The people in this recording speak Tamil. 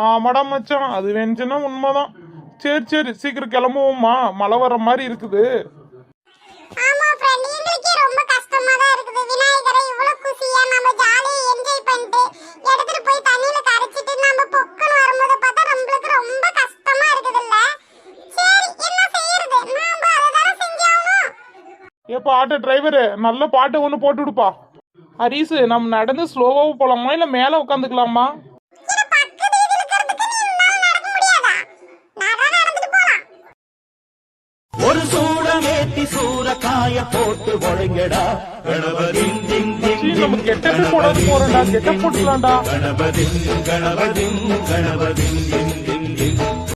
ஆமாடா மச்சான், அது வேணுச்சுன்னா உண்மைதான். சரி சரி, சீக்கிரம் கிளம்புவோமா, மழை வர மாதிரி இருக்குது. ஆமா ஃப்ரெண்ட், எங்களுக்கே ரொம்ப கஷ்டமா தான் இருக்குது. விநாயகரை இவ்வளவு குஷியா நம்ம ஜாலியா என்ஜாய் பண்ணிட்டு எடுத்துட்டு போய் தண்ணியில கரைச்சிட்டு நம்ம பொக்குன்னு வரும்போது பார்த்தா நம்மளுக்கு ரொம்ப கஷ்டமா இருக்குதுல்ல. சரி என்ன செய்யறது, நாம அததான செஞ்சாகணும். ஏப்பா ஆட்டோ டிரைவரு, நல்ல பாட்டு ஒன்று போட்டு விடுப்பா. ஹரிசு, நம்ம நடந்து ஸ்லோவாக போகலாமா இல்லை மேலே உட்காந்துக்கலாமா? ஒரு சூடமேத்தி சூரக்காய போட்டு ஒழுங்கடா கணபதி நம்ம கெட்டப்பு போடாது போறோம்டா, கெட்டப் போட்டுக்கலாம்டா. கணபதி கணபதி கணபதி